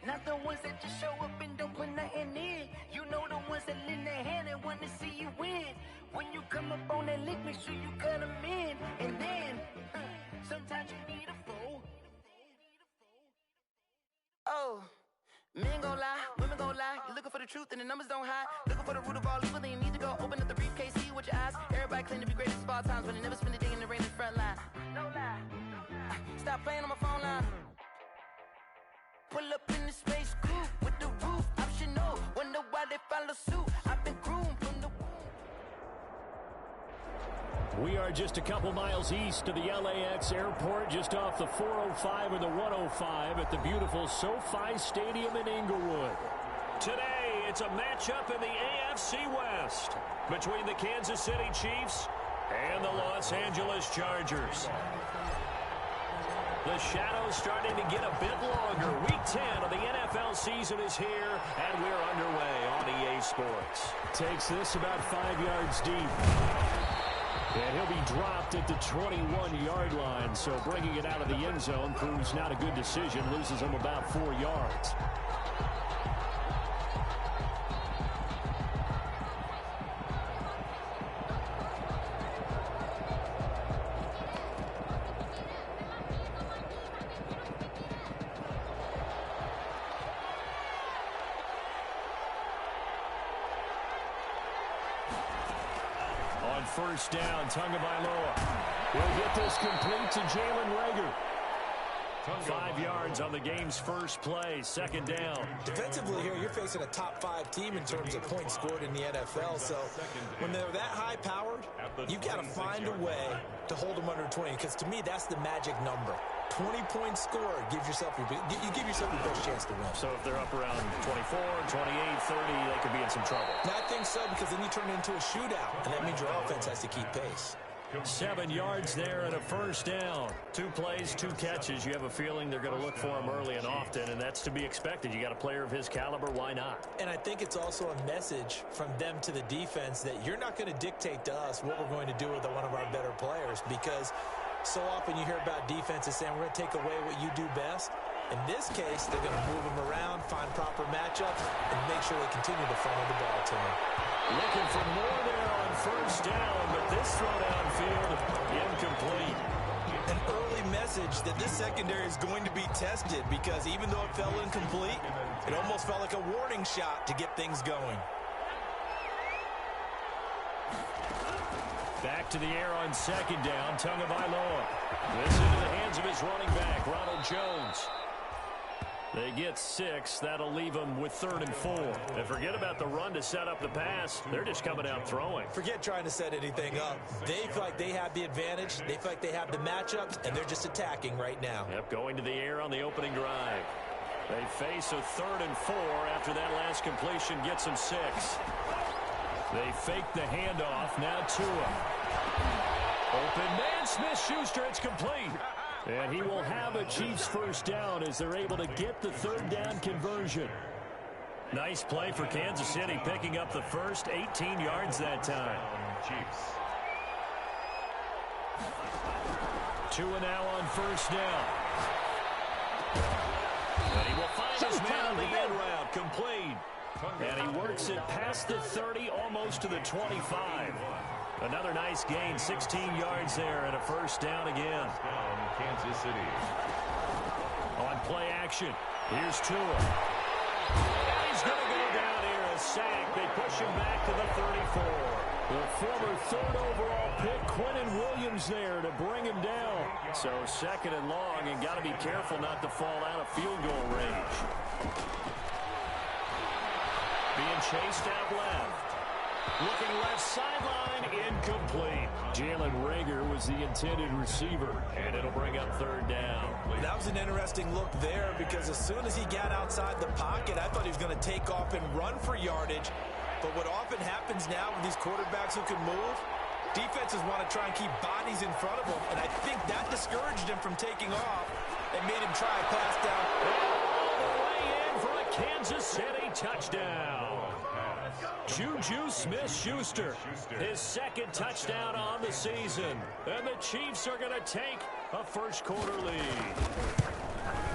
Not the ones that just show up and don't put nothing in. You know the ones that lend their hand and want to see you win. When you come up on that lick, make sure you cut them in. And then, sometimes you need a fool. Oh, men gon' lie, women gon' lie. You're looking for the truth and the numbers don't hide. Looking for the root of all evil, then you need to go open up the briefcase, see with your eyes. Everybody claim to be greatest of all times, but they never spend a day in the rain in the front line. No lie. Stop playing on my phone line. Pull up in the space coupe with the roof optional. Wonder why they follow suit. I've been groomed from the womb. We are just a couple miles east of the LAX airport, just off the 405 or the 105 at the beautiful SoFi Stadium in Inglewood. Today, it's a matchup in the AFC West between the Kansas City Chiefs and the Los Angeles Chargers. The shadow's starting to get a bit longer. Week 10 of the NFL season is here, and we're underway on EA Sports. Takes this about 5 yards deep. And he'll be dropped at the 21-yard line, so bringing it out of the end zone proves not a good decision. Loses him about 4 yards. First down, Tagovailoa will get this complete to Jalen Reagor. 5 yards on the game's first play, second down. Defensively here, you're facing a top-5 team in terms of points scored in the NFL. So when they're that high-powered, you've got to find a way to hold them under 20. Because to me, that's the magic number. 20 points scored gives yourself you give yourself your best chance to win. So if they're up around 24, 28, 30, they could be in some trouble. No, I think so, because then you turn it into a shootout, and that means your offense has to keep pace. 7 yards there and a first down. 2 plays, 2 catches. You have a feeling they're going to look for him early and often, and that's to be expected. You got a player of his caliber, why not? And I think it's also a message from them to the defense that you're not going to dictate to us what we're going to do with one of our better players, because so often you hear about defenses saying we're going to take away what you do best. In this case, they're going to move him around, find proper matchups, and make sure they continue to funnel the ball to him. Looking for more there on first down, but this throw downfield incomplete. An early message that this secondary is going to be tested, because even though it fell incomplete, it almost felt like a warning shot to get things going. Back to the air on second down, Tagovailoa. This into the hands of his running back, Ronald Jones. They get 6. That'll leave them with 3rd and 4. And forget about the run to set up the pass. They're just coming out throwing. Forget trying to set anything up. They feel like they have the advantage. They feel like they have the matchups, and they're just attacking right now. Yep, going to the air on the opening drive. They face a 3rd and 4 after that last completion gets them 6. They fake the handoff. Now Tua. Open man, Smith-Schuster. It's complete. And he will have a Chiefs first down as they're able to get the 3rd down conversion. Nice play for Kansas City, picking up the first, 18 yards that time. Chiefs. Tua now on first down. And he will find his man on the end route, complete. And he works it past the 30, almost to the 25. Another nice gain, 16 yards there, and a first down again. Kansas City. On play action, here's Tua. And he's going to go down here, a sack. They push him back to the 34. The former 3rd overall pick, Quinnen Williams, there to bring him down. So 2nd and long, and got to be careful not to fall out of field goal range. Being chased out left. Looking left sideline, incomplete. Jalen Reagor was the intended receiver, and it'll bring up 3rd down. That was an interesting look there, because as soon as he got outside the pocket, I thought he was going to take off and run for yardage. But what often happens now with these quarterbacks who can move, defenses want to try and keep bodies in front of them, and I think that discouraged him from taking off and made him try a pass down. All the way in for a Kansas City touchdown. Juju Smith-Schuster, his 2nd touchdown on the season. And the Chiefs are going to take a first quarter lead.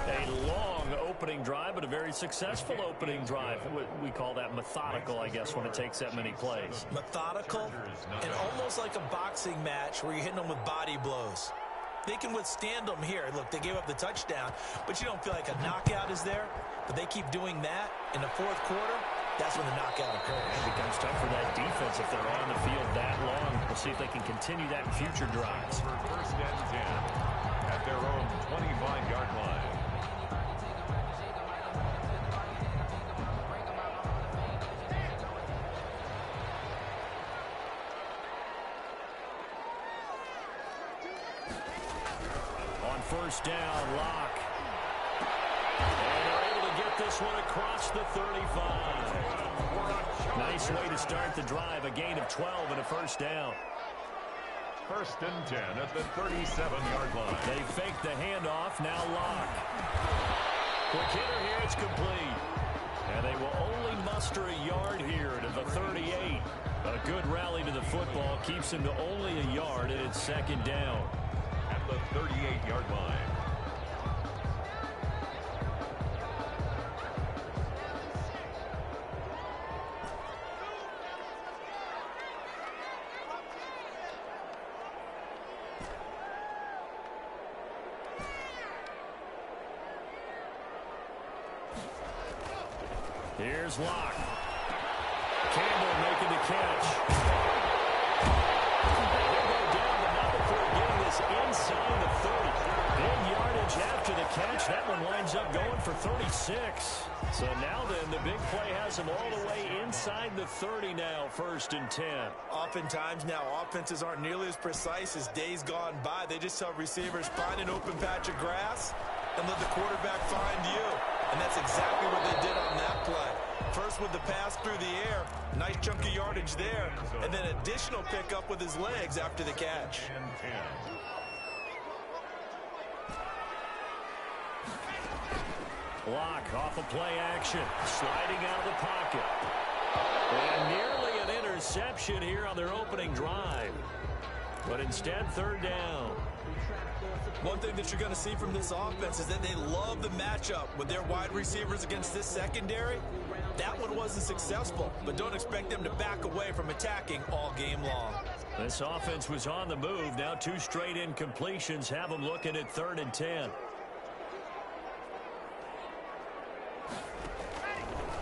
A long open. opening drive, but a very successful opening drive. We call that methodical, I guess, when it takes that many plays. Methodical and almost like a boxing match where you're hitting them with body blows. They can withstand them here. Look, they gave up the touchdown, but you don't feel like a knockout is there. But they keep doing that in the fourth quarter. That's when the knockout occurs. It becomes tough for that defense if they're on the field that long. We'll see if they can continue that in future drives. First and 10 at their own 25-yard line. On first down, Locke. And they're able to get this one across the 35. Nice way to start the drive. A gain of 12 and a first down. First and 10 at the 37-yard line. They fake the handoff. Now Locke. Quick hitter here. It's complete. And they will only muster a yard here to the 38. A good rally to the football keeps them to only a yard, and it's second down. At the 38-yard line. Here's Locke. Campbell making the catch. He'll go down, but not before getting this inside the 30. Big yardage after the catch. That one winds up going for 36. So now then, the big play has him all the way inside the 30 now, first and 10. Oftentimes now, offenses aren't nearly as precise as days gone by. They just tell receivers, find an open patch of grass and let the quarterback find you. And that's exactly what they did on that play. First with the pass through the air, nice chunk of yardage there, and then additional pickup with his legs after the catch. Locke off of play action, sliding out of the pocket. And nearly an interception here on their opening drive. But instead, third down. One thing that you're going to see from this offense is that they love the matchup with their wide receivers against this secondary. That one wasn't successful, but don't expect them to back away from attacking all game long. This offense was on the move. Now two straight incompletions have them looking at third and 10.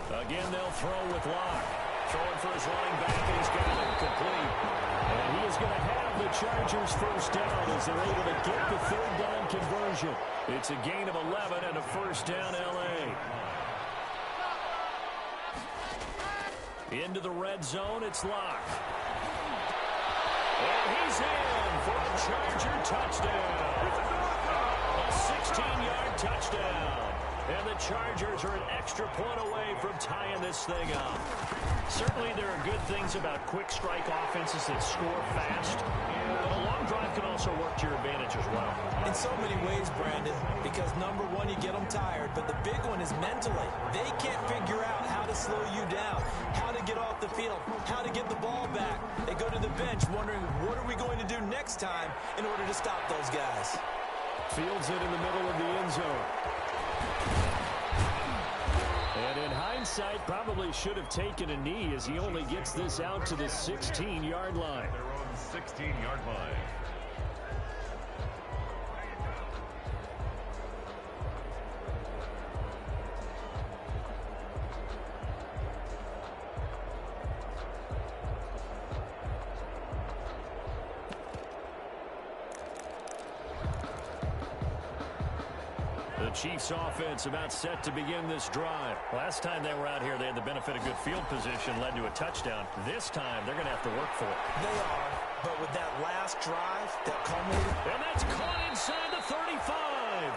Again, they'll throw with Locke. Throwing for his running back, and he's got it complete. And he is going to have the Chargers first down as they're able to get the third down conversion. It's a gain of 11 and a first down L.A. Into the red zone, it's Locke. And he's in for a Charger touchdown. A 16-yard touchdown. And the Chargers are an extra point away from tying this thing up. Certainly there are good things about quick strike offenses that score fast. But a long drive can also work to your advantage as well. In so many ways, Brandon, because number one, you get them tired, but the big one is mentally. They can't figure out how to slow you down, how to get off the field, how to get the ball back. They go to the bench wondering, what are we going to do next time in order to stop those guys? Fields it in the middle of the end zone. And in hindsight, probably should have taken a knee as he only gets this out to the 16-yard line. Their own 16-yard line. The Chiefs offense about set to begin this drive. Last time they were out here, they had the benefit of good field position, led to a touchdown. This time, they're going to have to work for it. They are, but with that last drive, that culminated. And that's caught inside the 35.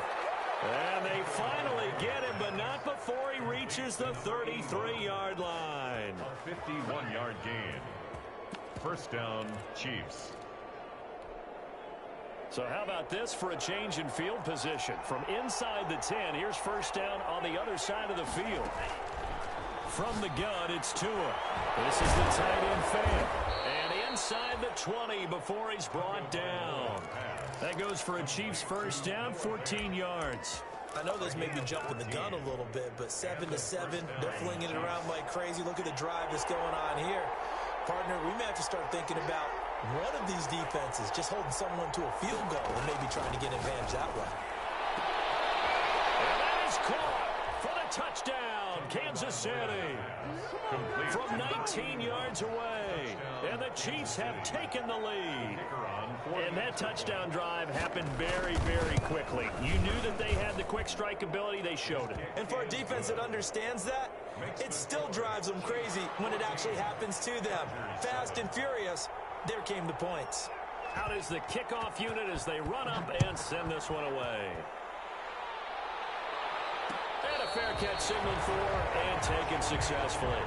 And they finally get him, but not before he reaches the 33-yard line. A 51-yard gain. First down, Chiefs. So how about this for a change in field position? From inside the 10, here's first down on the other side of the field. From the gun, it's Tua. This is the tight end fan. And inside the 20 before he's brought down. That goes for a Chiefs first down, 14 yards. I know this may be jumping the gun a little bit, but 7-7, they're flinging it around like crazy. Look at the drive that's going on here. Partner, we may have to start thinking about one of these defenses just holding someone to a field goal and maybe trying to get advantage that way. And that is caught for the touchdown, Kansas City. From 19 yards away, and the Chiefs have taken the lead. And that touchdown drive happened very, very quickly. You knew that they had the quick strike ability. They showed it. And for a defense that understands that, it still drives them crazy when it actually happens to them. Fast and furious, there came the points. Out is the kickoff unit as they run up and send this one away. And a fair catch signaled for and taken successfully.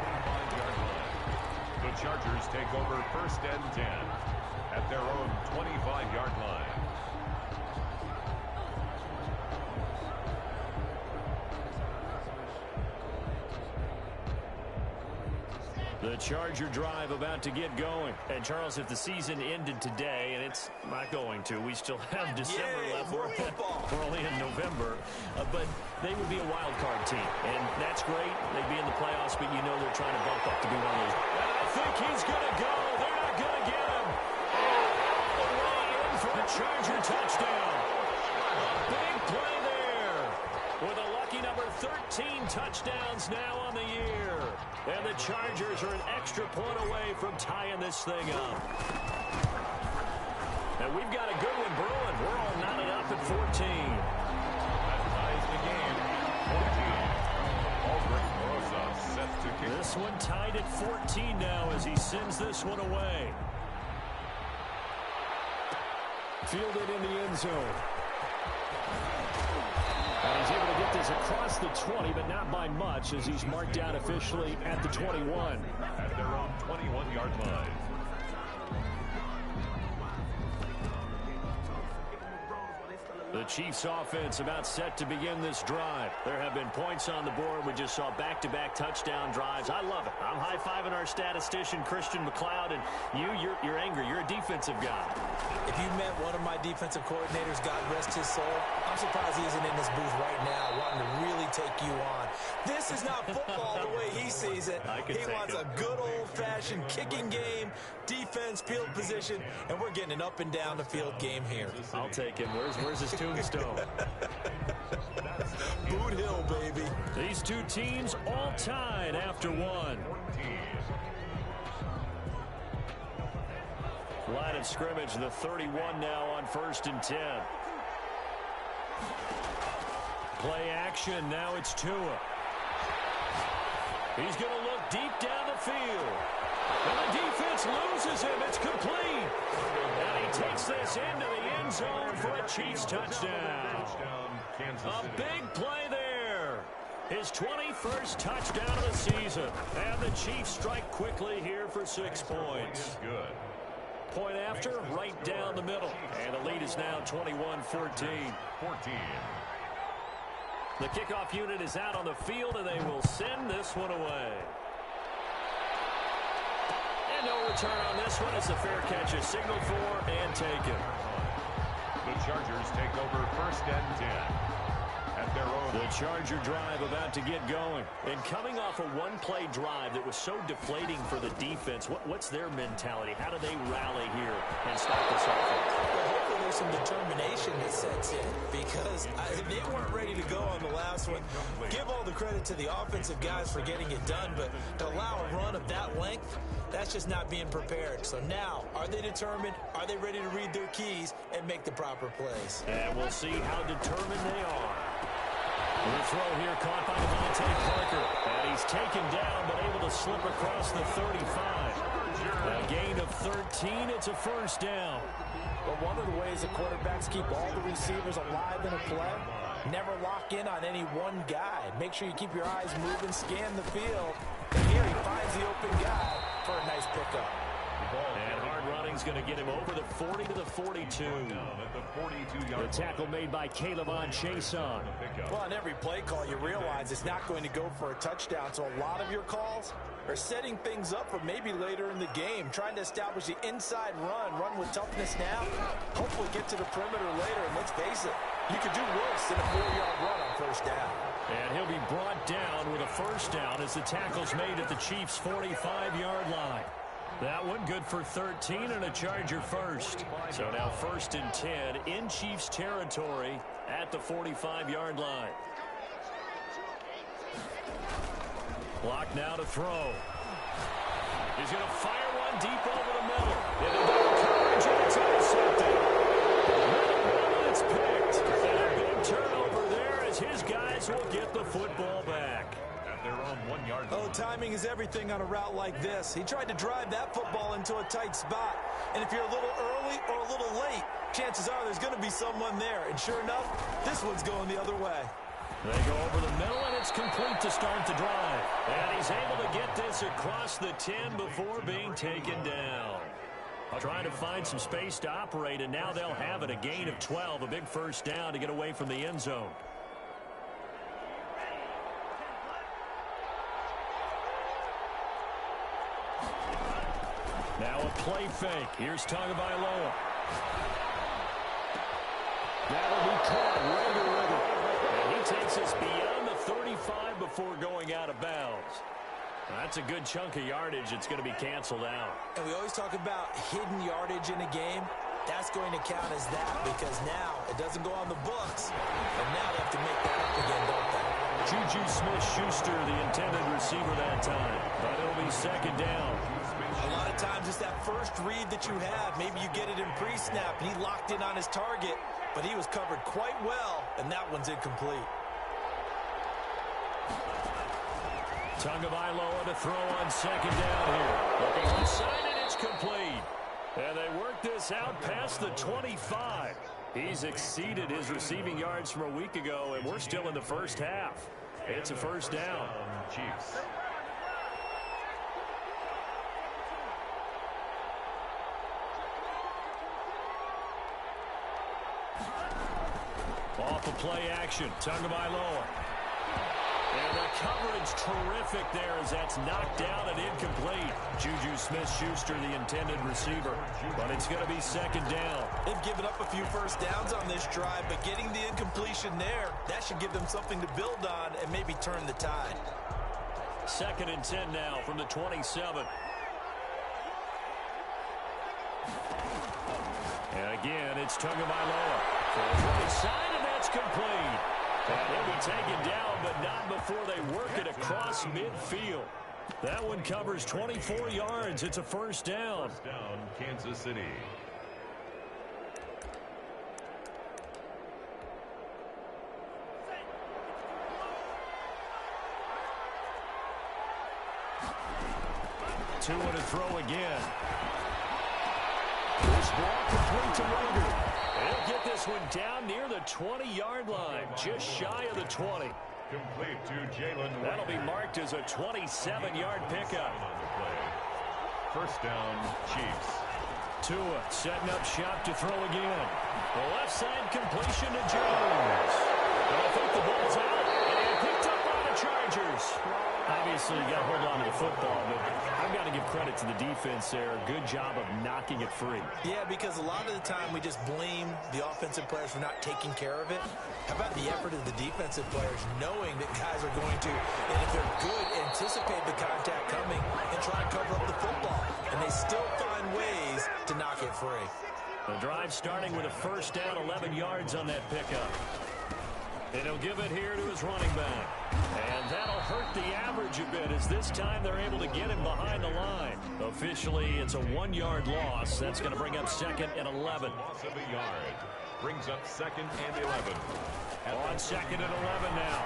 The Chargers take over 1st and 10 at their own 25-yard line. The Charger drive about to get going. And, Charles, if the season ended today, and it's not going to, we still have December left. We're only in November. But they would be a wild card team. And that's great. They'd be in the playoffs, but you know they're trying to bump up to be one of those. And I think he's going to go. They're not going to get him. Away in for a Charger touchdown. Big play there. With a lucky number 13 touchdowns now on the year. And the Chargers are an extra point away from tying this thing up. And we've got a good one brewing. We're all knotted up at 14. That ties the game. 14. Aldrich Rosa set to kick. This one tied at 14 now as he sends this one away. Fielded in the end zone. And he's able to get this across the 20, but not by much as he's marked out officially at the 21. At their own 21-yard line. The Chiefs offense about set to begin this drive. There have been points on the board. We just saw back-to-back touchdown drives. I love it. I'm high-fiving our statistician, Christian McLeod, and you're angry. You're a defensive guy. If you met one of my defensive coordinators, God rest his soul, I'm surprised he isn't in this booth right now wanting to really take you on. This is not football the way he sees it. He wants a good old-fashioned kicking game, defense, field position, and we're getting an up-and-down-the-field game here. I'll take him. Where's his tombstone? Boot Hill, baby. These two teams all tied after one. Line of scrimmage, the 31 now on 1st and 10. Play action, now it's Tua. He's going to look deep down the field. And the defense loses him. It's complete. And he takes this into the end zone for a Chiefs touchdown. A big play there. His 21st touchdown of the season. And the Chiefs strike quickly here for 6 points. Good. Point after, right down the middle. And the lead is now 21-14. 14. The kickoff unit is out on the field, and they will send this one away. And no return on this one as the fair catch is signaled for and taken. The Chargers take over 1st and 10 at their own. The Charger drive about to get going. And coming off a one-play drive that was so deflating for the defense, what's their mentality? How do they rally here and stop this offense? Well, hopefully there's some determination that sets in because they weren't ready to go on the last one. Give all the credit to the offensive guys for getting it done, but to allow a run of that length, that's just not being prepared. So now, are they determined? Are they ready to read their keys and make the proper plays? And we'll see how determined they are. The throw here caught by Devontae Parker. And he's taken down but able to slip across the 35. A gain of 13. It's a first down. But one of the ways the quarterbacks keep all the receivers alive in a play, never lock in on any one guy. Make sure you keep your eyes moving, scan the field. And here he finds the open guy for a nice pickup. And hard running's going to get him over the 40 to the 42. The tackle made by Calebon Chason. Well, on every play call, you realize it's not going to go for a touchdown. So a lot of your calls are setting things up for maybe later in the game, trying to establish the inside run with toughness now, hopefully get to the perimeter later. And let's face it, You could do worse than a 4-yard run on first down. And he'll be brought down with a first down as the tackle's made at the Chiefs' 45-yard line. That one good for 13 and a Charger first. So now 1st and 10 in Chiefs territory at the 45-yard line. Block now to throw. He's going to fire one deep over the middle. Into double coverage, and it's intercepted. And it's picked. And a big turnover there as his guys will get the football back. At their own 1-yard line. Oh, timing is everything on a route like this. He tried to drive that football into a tight spot. And if you're a little early or a little late, chances are there's going to be someone there. And sure enough, this one's going the other way. They go over the middle, and it's complete to start the drive. And he's able to get this across the 10 before being taken down. Trying to find some space to operate, and now they'll have it. A gain of 12, a big first down to get away from the end zone. Now a play fake. Here's Tagovailoa. That'll be caught right with it. And he takes us beyond the 35 before going out of bounds. That's a good chunk of yardage. It's going to be canceled out. And we always talk about hidden yardage in a game. That's going to count as that because now it doesn't go on the books. And now they have to make that up again, don't they? Juju Smith-Schuster, the intended receiver that time. But it'll be second down. A lot of times it's that first read that you have. Maybe you get it in pre-snap and he locked in on his target, but he was covered quite well, and that one's incomplete. Tagovailoa to throw on second down here. Looking onside, and it's complete. And they work this out past the 25. He's exceeded his receiving yards from a week ago, and we're still in the first half. It's a first down. Chiefs. Off of play action, Tagovailoa. And the coverage terrific there as that's knocked down and incomplete. Juju Smith-Schuster, the intended receiver. But it's going to be second down. They've given up a few first downs on this drive, but getting the incompletion there, that should give them something to build on and maybe turn the tide. 2nd and 10 now from the 27. And again, it's Tagovailoa. For the right side, and that's complete. And they'll be taken down, but not before they work it across midfield. That one covers 24 yards. It's a first down. First down, Kansas City. Two and a throw again. This ball complete to Rager. He'll get this one down near the 20-yard line, just shy of the 20. Complete to Jalen. That'll be marked as a 27-yard pickup. First down, Chiefs. Tua setting up shop to throw again. The left side completion to Jones. I think the ball's out and picked up by the Chargers. Obviously, you got to hold on to the football, but I've got to give credit to the defense there. Good job of knocking it free. Yeah, because a lot of the time we just blame the offensive players for not taking care of it. How about the effort of the defensive players knowing that guys are going to, and if they're good, anticipate the contact coming and try and cover up the football. And they still find ways to knock it free. The drive starting with a first down, 11 yards on that pickup. And he'll give it here to his running back. And that'll hurt the average a bit as this time they're able to get him behind the line. Officially, it's a 1-yard loss. That's going to bring up 2nd and 11. Loss of a yard. Brings up 2nd and 11. On 2nd and 11 now.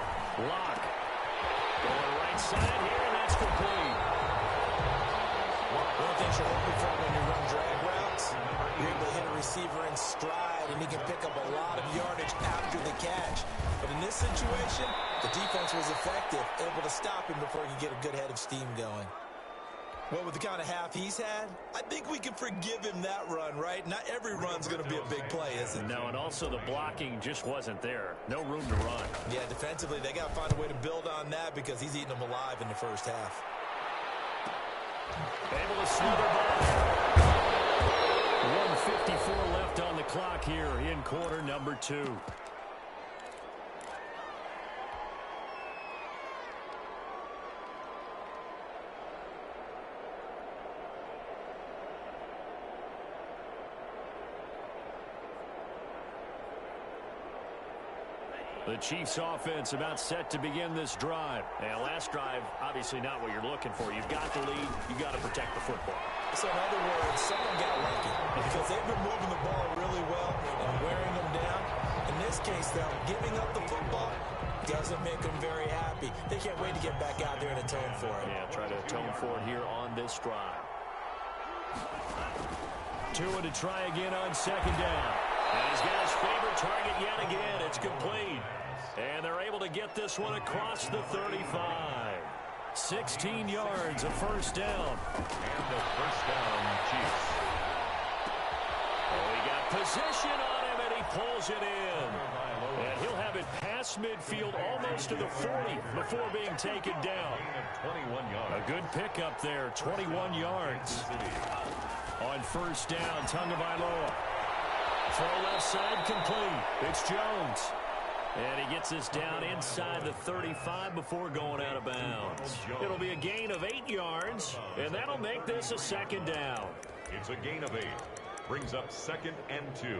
Lock. Going right side here, and that's complete. One of the things you're looking for when you run drag routes, you're able to hit a receiver in stride, and he can pick up a lot of yardage after the catch. But in this situation, the defense was effective, able to stop him before he could get a good head of steam going. Well, with the kind of half he's had, I think we can forgive him that run, right? Not every run's going to be a big play, is it? No, and also the blocking just wasn't there. No room to run. Yeah, defensively, they got to find a way to build on that because he's eating them alive in the first half. Able to slither by. 1:54 left on the clock here in quarter number 2. The Chiefs offense about set to begin this drive. And last drive, obviously not what you're looking for. You've got the lead. You've got to protect the football. So in other words, someone got lucky because they've been moving the ball really well and wearing them down. In this case, though, giving up the football doesn't make them very happy. They can't wait to get back out there and atone for it. Yeah, try to atone for it here on this drive. Tua to try again on second down. And he's got his favorite target yet again. It's complete. And they're able to get this one across the 35. 16 yards, a first down. And the first down, Chiefs. Oh, he got position on him, and he pulls it in. And he'll have it past midfield almost to the 40 before being taken down. 21 yards. A good pickup there, 21 yards. On first down, Tagovailoa. Throw left side complete. It's Jones. And he gets this down inside the 35 before going out of bounds. It'll be a gain of 8 yards, and that'll make this a second down. It's a gain of 8. Brings up 2nd and 2.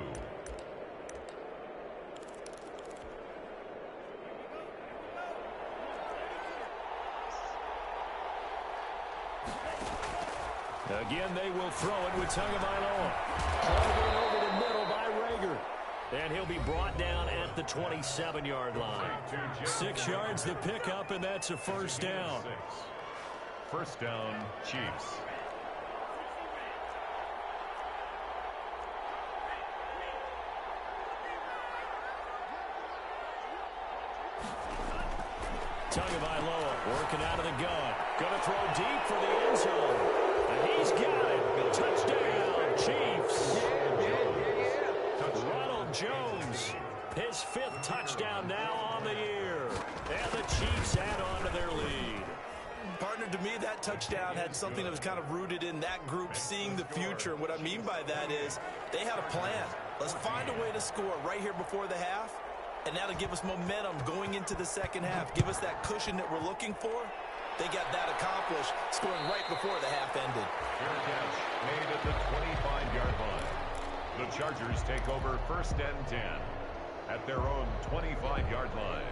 Again, they will throw it with Tagovailoa. Holding over the middle by Rager. And he'll be brought down at the 27-yard line. 6 yards the pickup, and that's a first down. First down, Chiefs. Tagovailoa working out of the gun. Going to throw deep for the end zone. And he's got it. Touchdown, Chiefs. Ronald Jones, his 5th touchdown now on the year. And the Chiefs add on to their lead. Partner, to me, that touchdown had something that was kind of rooted in that group seeing the future. What I mean by that is they had a plan. Let's find a way to score right here before the half, and that'll give us momentum going into the second half. Give us that cushion that we're looking for. They got that accomplished, scoring right before the half ended. Fair catch made at the 25-yard line. The Chargers take over 1st and 10 at their own 25-yard line.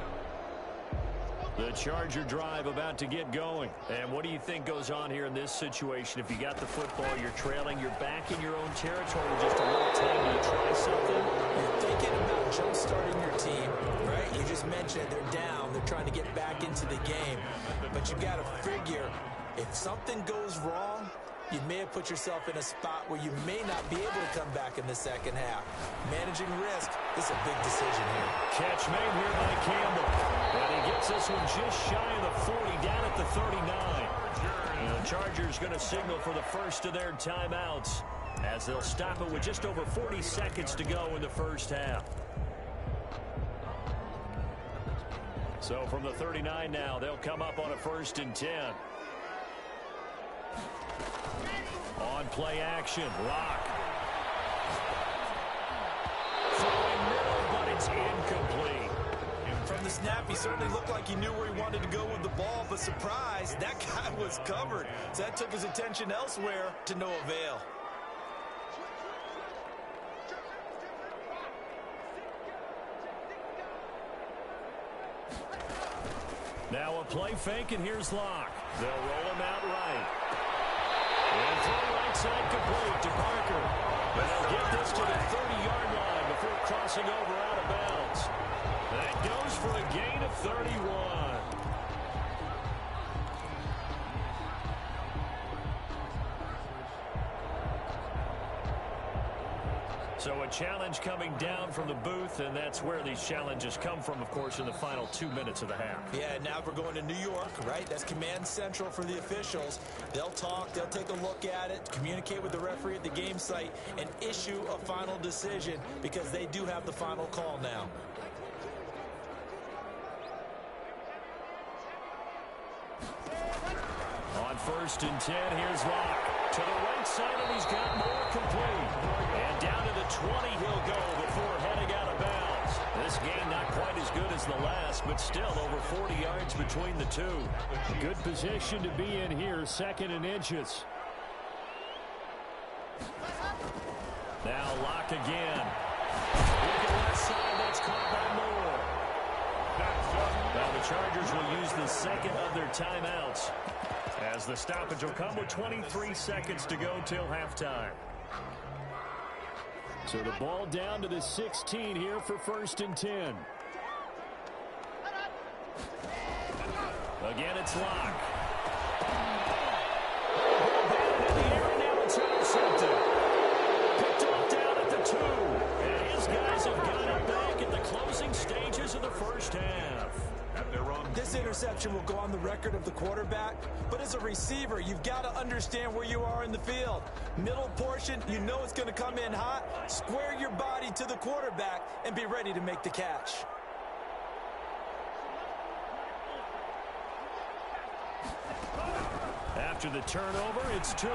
The Charger drive about to get going. And what do you think goes on here in this situation? If you got the football, you're trailing, you're back in your own territory with just a little time to try something? You're thinking about jump-starting your team, right? You just mentioned they're down. They're trying to get back into the game. But you got to figure, if something goes wrong, you may have put yourself in a spot where you may not be able to come back in the second half. Managing risk is a big decision here. Catch made here by Campbell. And he gets this one just shy of the 40, down at the 39. And the Chargers going to signal for the first of their timeouts as they'll stop it with just over 40 seconds to go in the first half. So from the 39 now, they'll come up on a 1st and 10. On play action, Rock. Throwing middle, but it's incomplete. From the snap, he certainly looked like he knew where he wanted to go with the ball, but surprise, that guy was covered. So that took his attention elsewhere to no avail. Now a play fake, and here's Locke. They'll roll him out right. And throw right side complete to Parker. And they'll get this to the 30-yard line before crossing over out of bounds. That goes for a gain of 31. So a challenge coming down from the booth, and that's where these challenges come from, of course, in the final 2 minutes of the half. Yeah, now we're going to New York, right? That's command central for the officials. They'll talk, they'll take a look at it, communicate with the referee at the game site, and issue a final decision because they do have the final call now. On 1st and 10, here's Locke. To the right side, and he's got more complete. And down to the 20 he'll go before heading out of bounds. This game not quite as good as the last, but still over 40 yards between the two. Good position to be in here, 2nd and inches. Now Locke again. Look at left side, that's caught by Moore. Well, the Chargers will use the second of their timeouts, as the stoppage will come with 23 seconds to go till halftime. So the ball down to the 16 here for 1st and 10. Again, it's Locke. In the air, and now it's intercepted. Picked off down at the 2. And his guys have got it back at the closing stages of the first half. This interception will go on the record of the quarterback, but as a receiver, you've got to understand where you are in the field. Middle portion, you know it's going to come in hot. Square your body to the quarterback and be ready to make the catch. After the turnover, it's Tua.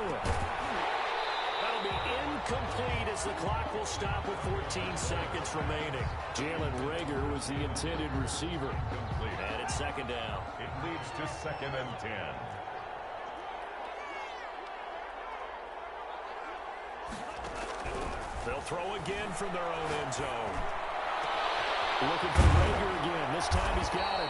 That'll be incomplete as the clock will stop with 14 seconds remaining. Jalen Reagor was the intended receiver. And it's 2nd down. It leads to 2nd and 10. They'll throw again from their own end zone. Looking for Reagor again. This time he's got it.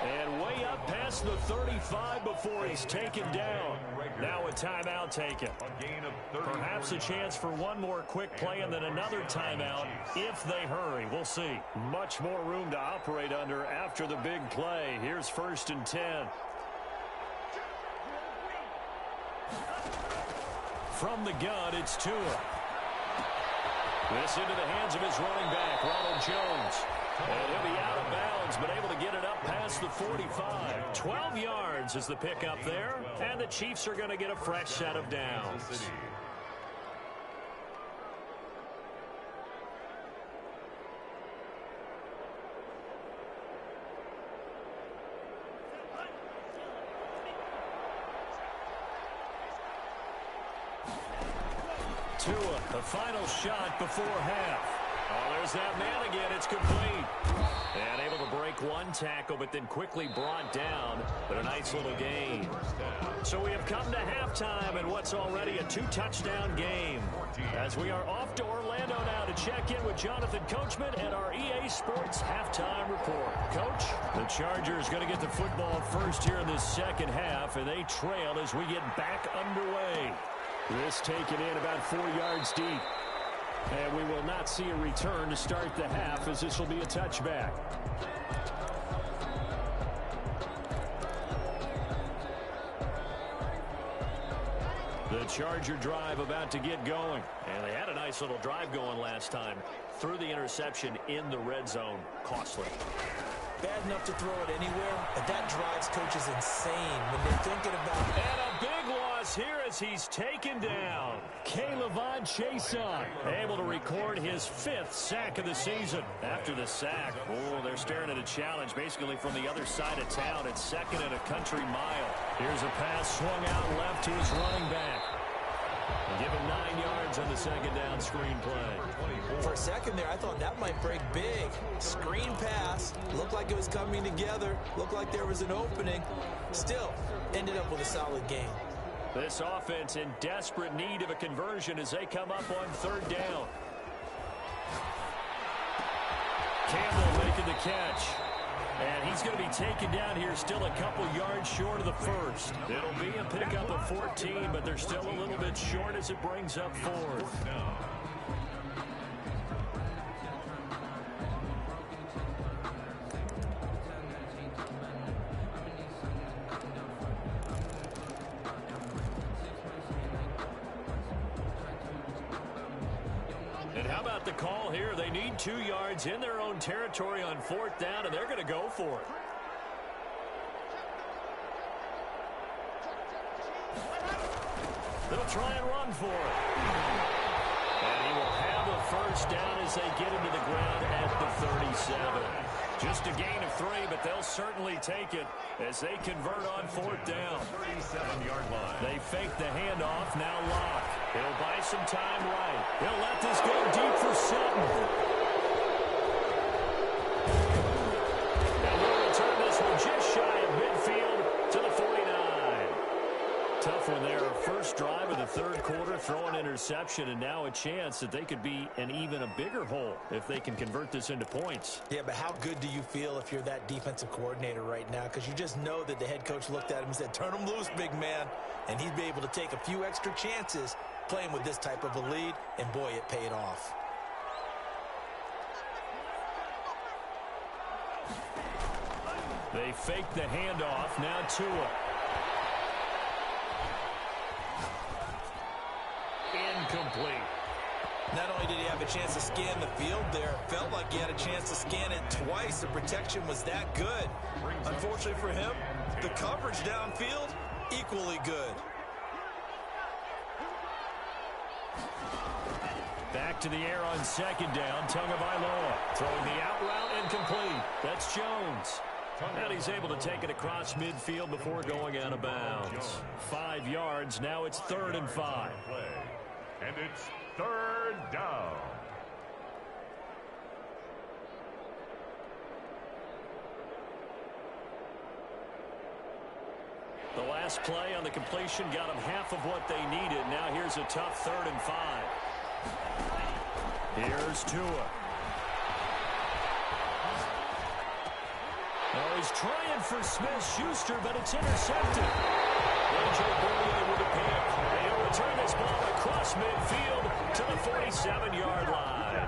And way up past the 35 before he's taken down. Now a timeout taken. Perhaps a chance for one more quick play and then another timeout if they hurry. We'll see. Much more room to operate under after the big play. Here's 1st and 10. From the gun, it's Tua. This into the hands of his running back, Ronald Jones. And he'll be out of bounds, but able to get it up past the 45. 12 yards is the pickup there, and the Chiefs are going to get a fresh set of downs. Tua, the final shot before half. Oh, there's that man again. It's complete. And able to break one tackle, but then quickly brought down. But a nice little gain. So we have come to halftime in what's already a 2-touchdown game. As we are off to Orlando now to check in with Jonathan Coachman and our EA Sports halftime report. Coach, the Chargers going to get the football first here in this second half, and they trail as we get back underway. This taken in about 4 yards deep. And we will not see a return to start the half, as this will be a touchback. The Charger drive about to get going. And they had a nice little drive going last time. Threw the interception in the red zone. Costly. Bad enough to throw it anywhere, but that drives coaches insane when they're thinking about it. And a big loss here as he's taken down. K'Lavon Chason able to record his 5th sack of the season. After the sack, they're staring at a challenge basically from the other side of town. It's 2nd and a country mile. Here's a pass swung out left to his running back. Give him 9 yards on the 2nd down screen play. For a second there, I thought that might break big. Screen pass. Looked like it was coming together. Looked like there was an opening. Still, ended up with a solid game. This offense in desperate need of a conversion as they come up on 3rd down. Campbell making the catch. And he's going to be taken down here still a couple yards short of the first. It'll be a pickup of 14, but they're still a little bit short as it brings up 4th. And how about the call here? They need 2 yards in their own territory on 4th down, and they're going to go for it. They'll try and run for it. And he will have a first down as they get into the ground at the 37. Just a gain of 3, but they'll certainly take it as they convert on 4th down. 37-yard line. They fake the handoff, now Locke. He'll buy some time right. He'll let this go deep for Sutton. And we'll return this one just shy of midfield to the 49. Tough one there. First drive of the third quarter, throw an interception, and now a chance that they could be in even a bigger hole if they can convert this into points. Yeah, but how good do you feel if you're that defensive coordinator right now? Because you just know that the head coach looked at him and said, turn him loose, big man. And he'd be able to take a few extra chances playing with this type of a lead, and boy, it paid off. They fake the handoff. Now Tua. Incomplete. Not only did he have a chance to scan the field there, it felt like he had a chance to scan it twice. The protection was that good. Unfortunately for him, the coverage downfield, equally good. Back to the air on second down. Tagovailoa throwing the out route incomplete. That's Jones. And he's able to take it across midfield before going out of bounds. 5 yards. Now it's 3rd and 5. And it's 3rd down. The last play on the completion got them half of what they needed. Now here's a tough 3rd and 5. Here's Tua. Oh, he's trying for Smith-Schuster, but it's intercepted. A.J. Bouye with a pick. He'll return this ball across midfield to the 47-yard line.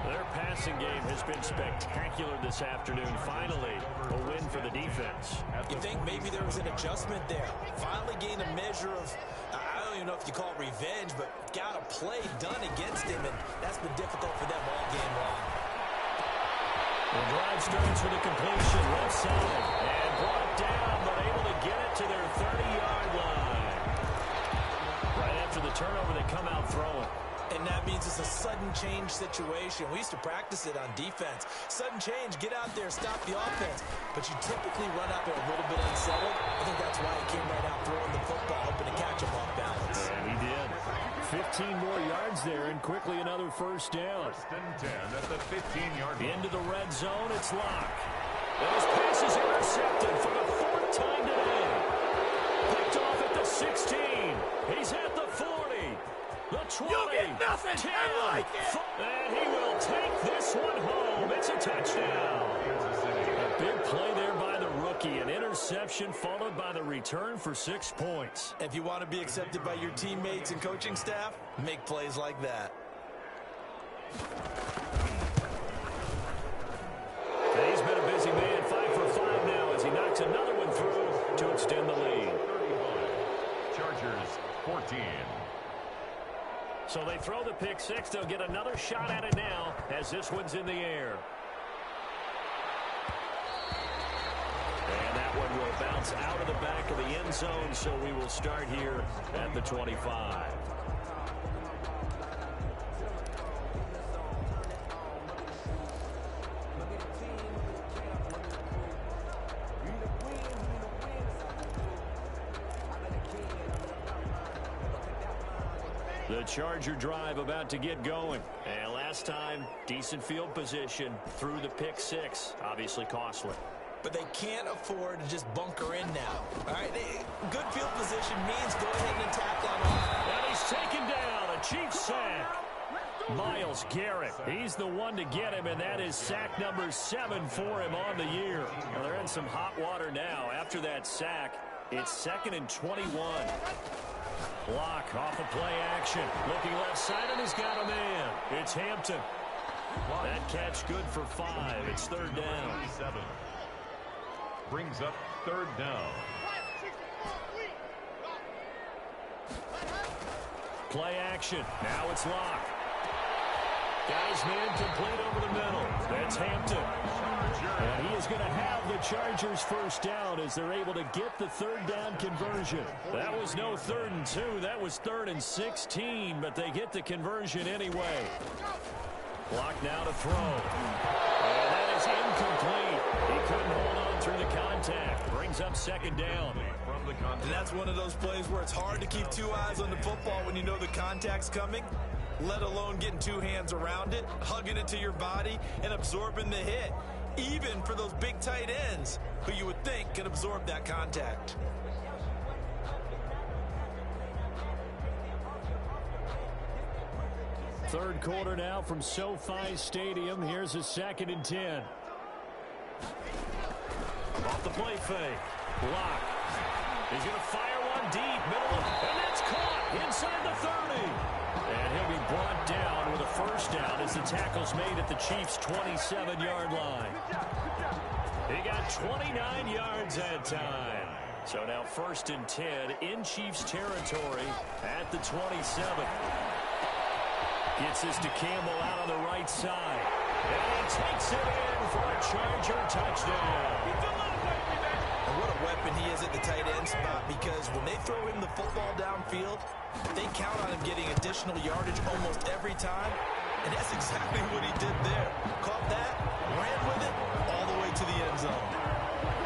Their passing game has been spectacular this afternoon. Finally, a win for the defense. You think maybe there was an adjustment there. Finally gained a measure of, I don't even know if you call it revenge, but got a play done against him, and that's been difficult for them all game long. The drive starts with a completion left side and brought down, but able to get it to their 30-yard line. Right after the turnover, they come out throwing. And that means it's a sudden change situation. We used to practice it on defense. Sudden change, get out there, stop the offense. But you typically run out there a little bit unsettled. I think that's why he came right out throwing the football, hoping to catch him off balance. And he did. 15 more yards there, and quickly another first down. 1st and 10 at the 15-yard line. Into the red zone, it's Locke. And his pass is intercepted for the 4th time today. Picked off at the 16. He's at the 40. The 20. You get nothing. 10. I like it. And he will take this one home. It's a touchdown. A big play there by the rookie. An interception followed by the return for 6 points. If you want to be accepted by your teammates and coaching staff, make plays like that. He's been a busy man. 5 for 5 now as he knocks another one through to extend the lead. Chargers 14. So they throw the pick six. They'll get another shot at it now as this one's in the air. And that one will bounce out of the back of the end zone, so we will start here at the 25. The Charger drive about to get going. And last time, decent field position through the pick six. Obviously costly. But they can't afford to just bunker in now. All right, good field position means go ahead and attack on off. And he's taken down. A Chiefs sack. Myles Garrett, he's the one to get him, and that is sack number 7 for him on the year. Well, they're in some hot water now. After that sack, it's 2nd and 21. Block off of play action. Looking left side, and he's got a man. It's Hampton. That catch good for 5. It's 3rd down. 7. Brings up 3rd down. Play action. Now it's Locke. Guy's man complete over the middle. That's Hampton. And he is going to have the Chargers first down as they're able to get the 3rd down conversion. That was no 3rd and 2. That was 3rd and 16, but they get the conversion anyway. Block now to throw. And that is incomplete. He couldn't hold on through the contact. Brings up 2nd down. And that's one of those plays where it's hard to keep 2 eyes on the football when you know the contact's coming, let alone getting 2 hands around it, hugging it to your body, and absorbing the hit, even for those big tight ends who you would think can absorb that contact. Third quarter now from SoFi Stadium. Here's a 2nd and 10. Off the play fake. Block. He's going to fire one deep. Middle. And that's caught inside the 30. And he'll be brought down with a first down as the tackle's made at the Chiefs' 27-yard line. He got 29 yards that time. So now 1st and 10 in Chiefs territory at the 27. Gets this to Campbell out on the right side. And he takes it in for a Charger touchdown. And what a weapon he is at the tight end spot, because when they throw him the football downfield, they count on him getting additional yardage almost every time. And that's exactly what he did there. Caught that, ran with it, all the way to the end zone.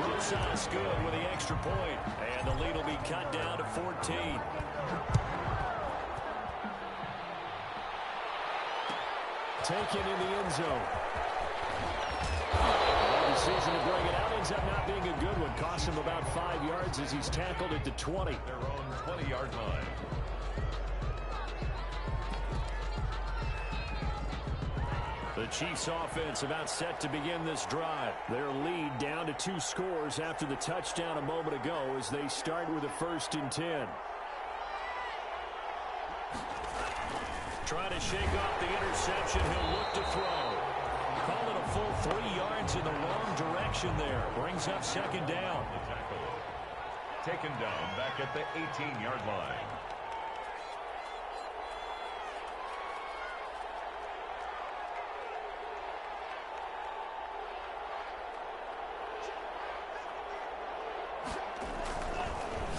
Rosas good with the extra point. And the lead will be cut down to 14. Taken in the end zone. The decision to bring it out ends up not being a good one. Cost him about 5 yards as he's tackled at the 20. Their own 20-yard line. The Chiefs offense about set to begin this drive. Their lead down to 2 scores after the touchdown a moment ago as they start with a 1st and 10. Trying to shake off the interception. He'll look to throw. Call it a full 3 yards in the wrong direction there. Brings up 2nd down. Taken down back at the 18-yard line.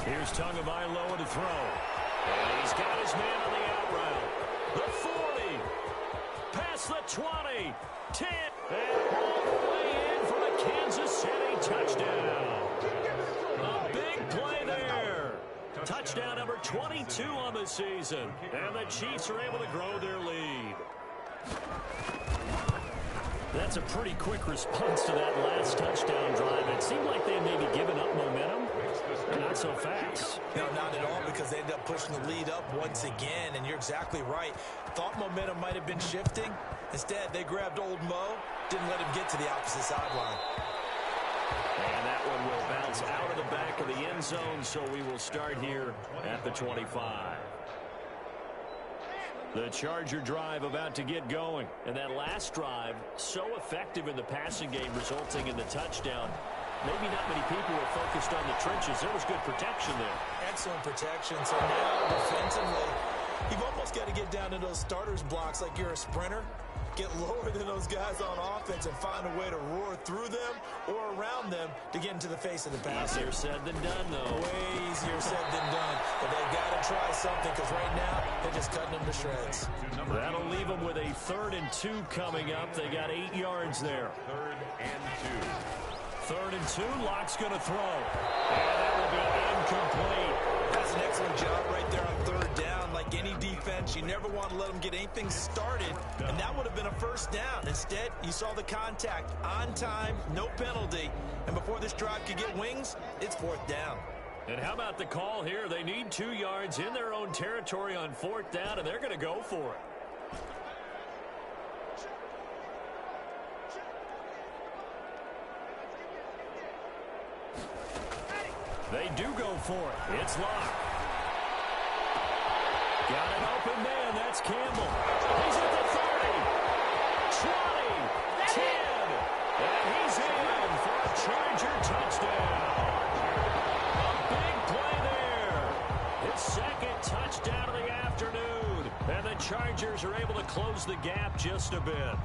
Here's Tagovailoa to throw. And he's got his man on the out route. The 40. Past the 20. 10. And all the way in for the Kansas City touchdown. A big play there. Touchdown number 22 on the season. And the Chiefs are able to grow their lead. That's a pretty quick response to that last touchdown drive. It seemed like they had maybe given up momentum. Not so fast. No, not at all, because they ended up pushing the lead up once again, and you're exactly right. Thought momentum might have been shifting. Instead, they grabbed old Mo, didn't let him get to the opposite sideline. And that one will bounce out of the back of the end zone, so we will start here at the 25. The Charger drive about to get going. And that last drive, so effective in the passing game, resulting in the touchdown. Maybe not many people were focused on the trenches. There was good protection there. Excellent protection. So now, defensively, you've almost got to get down to those starters blocks like you're a sprinter. Get lower than those guys on offense and find a way to roar through them or around them to get into the face of the passer. Easier said than done, though. Way easier said than done. But they've got to try something, because right now, they're just cutting them to shreds. That'll leave them with a 3rd and 2 coming up. They got 8 yards there. 3rd and 2. 3rd and 2. Lock's going to throw. And that will be incomplete. That's an excellent job right there on 3rd down. Like any defense, you never want to let them get anything started, and that would have been a first down. Instead, you saw the contact on time, no penalty, and before this drive could get wings, it's 4th down. And how about the call here? They need 2 yards in their own territory on 4th down, and they're going to go for it. They do go for it. It's locked. Got an open man. That's Campbell. He's at the 30, 20, 10, and he's in for a Charger touchdown. A big play there. His 2nd touchdown of the afternoon. And the Chargers are able to close the gap just a bit.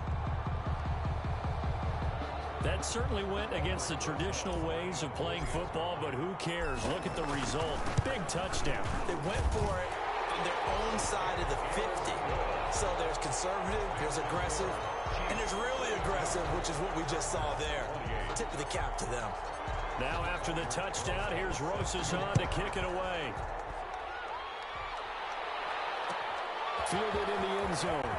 That certainly went against the traditional ways of playing football, but who cares? Look at the result. Big touchdown. They went for it on their own side of the 50. So there's conservative, there's aggressive, and there's really aggressive, which is what we just saw there. Tip of the cap to them. Now after the touchdown, here's Rosas on to kick it away. Fielded in the end zone.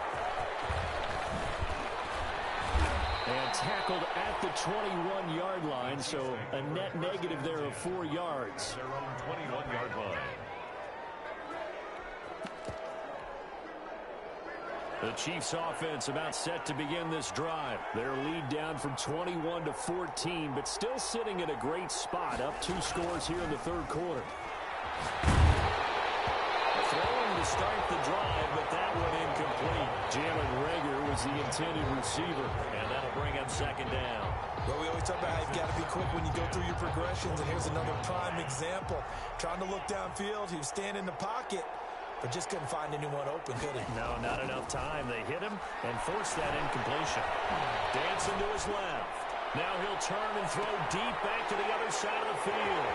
And tackled at the 21-yard line, so a net negative there of 4 yards. Their own 21-yard line. The Chiefs offense about set to begin this drive. Their lead down from 21 to 14, but still sitting in a great spot. Up 2 scores here in the third quarter. Throwing to start the drive, but that one incomplete. Jalen Reagor was the intended receiver, and that'll bring him second down. Well, we always talk about how you've got to be quick when you go through your progressions, and here's another prime example. Trying to look downfield, he was standing in the pocket, but just couldn't find anyone open, could he? No, not enough time. They hit him and forced that incompletion. Dancing to his left. Now he'll turn and throw deep back to the other side of the field.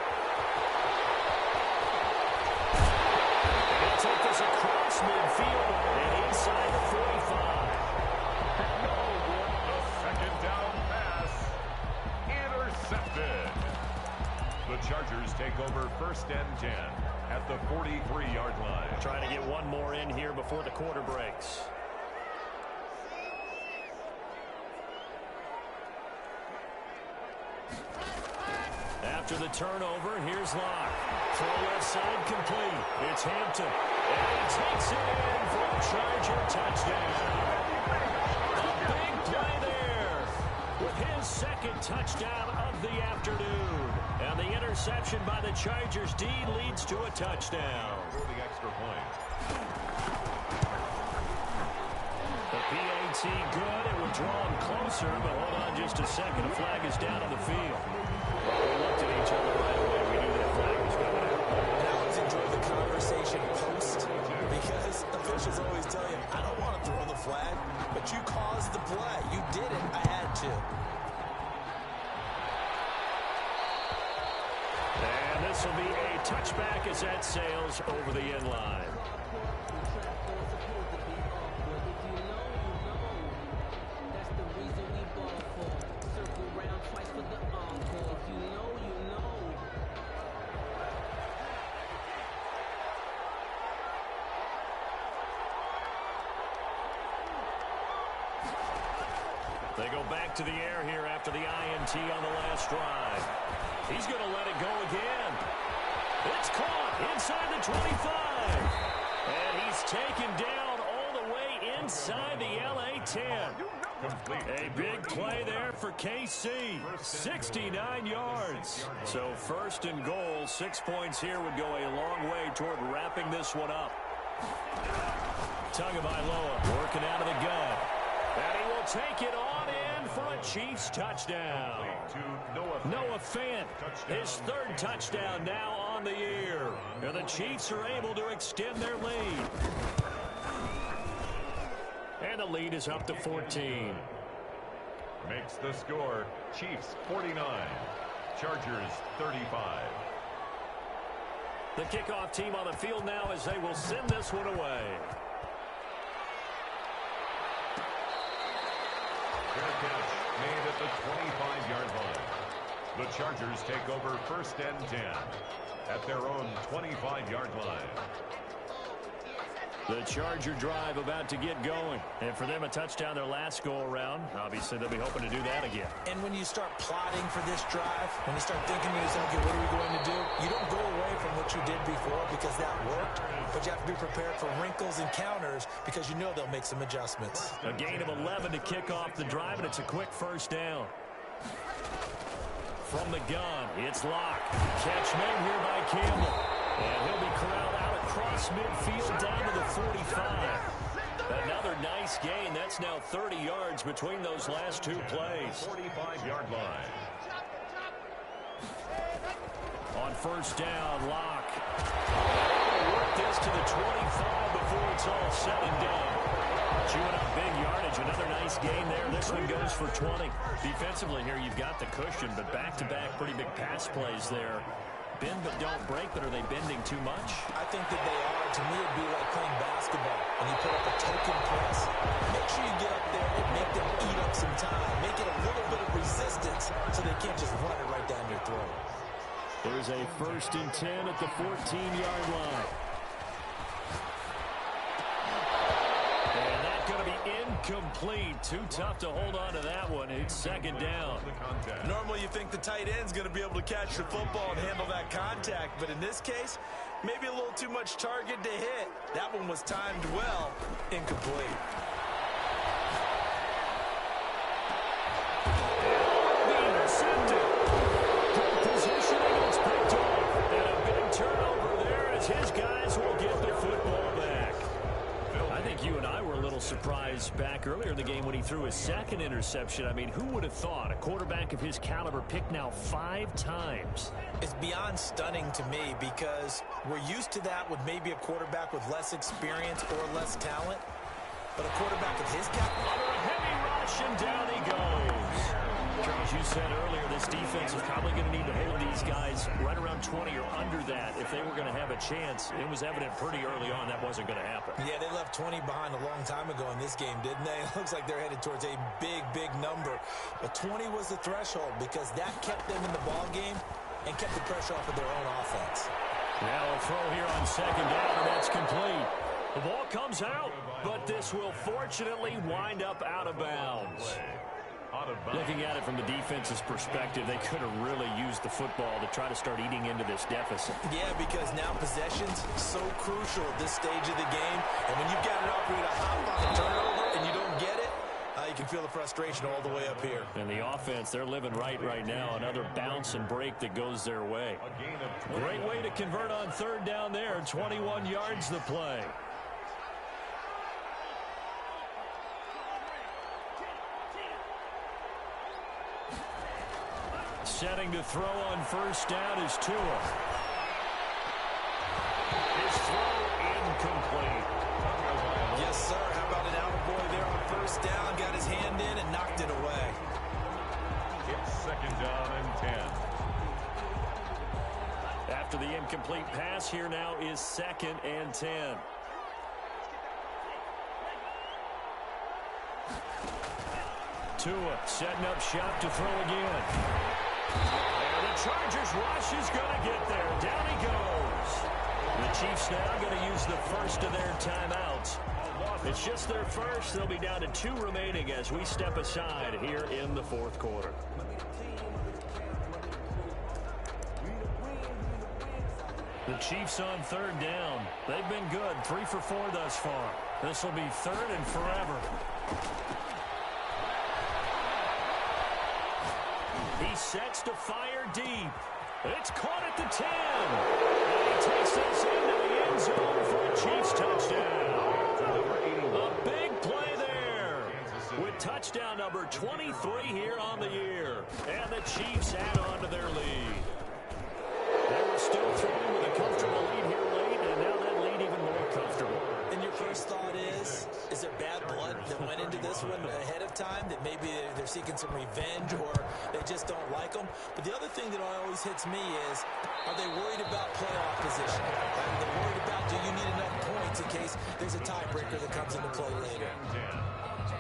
He'll take this across midfield and inside the 45. A second down pass. Intercepted. The Chargers take over first and 10 at the 43-yard line. Trying to get one more in here before the quarter breaks. After the turnover, here's Locke. Throw left side complete. It's Hampton. And he takes it in for a Charger touchdown. A big play there with his second touchdown of the afternoon. And the interception by the Chargers D leads to a touchdown. For the extra point. The PAT good. It will draw him closer, but hold on just a second. A flag is down on the field. We looked at each other right away. We knew that flag was going out. And I always enjoy the conversation post, because officials always tell you, I don't want to throw the flag, but you caused the play. You did it. I had to. And this will be a touchback as that sails over the end line. They go back to the air here after the INT on the last drive. He's going to let it go again. It's caught inside the 25. And he's taken down all the way inside the LA 10. A big play there for KC. 69 yards. So first and goal, 6 points here would go a long way toward wrapping this one up. Tagovailoa working out of the gun. And he will take it on in for a Chiefs touchdown. Noah Fant, his third touchdown now on the year. And the Chiefs are able to extend their lead. And the lead is up to 14. Makes the score Chiefs 49, Chargers 35. The kickoff team on the field now as they will send this one away. Fair catch made at the 25-yard line. The Chargers take over first and 10 at their own 25-yard line. The Charger drive about to get going. And for them, a touchdown their last go-around. Obviously, they'll be hoping to do that again. And when you start plotting for this drive, when you start thinking to yourself, okay, what are we going to do? You don't go away from what you did before because that worked, but you have to be prepared for wrinkles and counters because you know they'll make some adjustments. A gain of 11 to kick off the drive, and it's a quick first down. From the gun, it's Locke. Catch made here by Campbell. And he'll be corralled out across midfield down to the 45. Another nice gain. That's now 30 yards between those last two plays. 45-yard line. On first down, Locke. Work this to the 25 before it's all said and done. Chewing up big yardage. Another nice gain there. This one goes for 20. Defensively here, you've got the cushion, but back-to-back pretty big pass plays there. Bend but don't break, but are they bending too much? I think that they are. To me, it'd be like playing basketball, and you put up a token press. Make sure you get up there and make them eat up some time. Make it a little bit of resistance so they can't just run it right down your throat. There's a first and 10 at the 14-yard line. And that's going to be incomplete. Too tough to hold on to that one. It's second down. Normally you think the tight end's going to be able to catch the football and handle that contact, but in this case, maybe a little too much target to hit. That one was timed well. Incomplete. back earlier in the game when he threw his second interception. I mean, who would have thought a quarterback of his caliber picked now 5 times? It's beyond stunning to me because we're used to that with maybe a quarterback with less experience or less talent. But a quarterback of his caliber... Under a heavy rush, and down he goes. Charles, you said earlier this defense is probably going to need to hold these guys right around 20 or under that if they were going to have a chance. It was evident pretty early on that wasn't going to happen. Yeah, they left 20 behind a long time ago in this game, didn't they? It looks like they're headed towards a big, big number. But 20 was the threshold because that kept them in the ball game and kept the pressure off of their own offense. Now a throw here on second down, and that's complete. The ball comes out, but this will fortunately wind up out of bounds. Looking at it from the defense's perspective, they could have really used the football to try to start eating into this deficit. Yeah, because now possession's so crucial at this stage of the game. And when you've got an opportunity to hop on a turnover and you don't get it, you can feel the frustration all the way up here. And the offense, they're living right now. Another bounce and break that goes their way. Great way to convert on third down there. 21 yards the play. Setting to throw on first down is Tua. His throw incomplete. Yes, sir. How about an attaboy there on first down? Got his hand in and knocked it away. It's second down and 10. After the incomplete pass, here now is second and 10. Tua setting up shop to throw again. And the Chargers rush is going to get there. Down he goes. The Chiefs now going to use the first of their timeouts. It's just their first. They'll be down to 2 remaining as we step aside here in the fourth quarter. The Chiefs on third down. They've been good. 3 for 4 thus far. This will be third and forever. He sets to fire deep. It's caught at the 10. And he takes us into the end zone for a Chiefs touchdown. A big play there with touchdown number 23 here on the year. And the Chiefs add on to their lead. They were still throwing with a comfortable lead here late, and now that lead even more comfortable. And your first thought is there bad blood that went into this one ahead of time, that maybe they're seeking some revenge or they just don't like them? But the other thing that always hits me is, are they worried about playoff position? Are they worried about, do you need enough points in case there's a tiebreaker that comes into play later?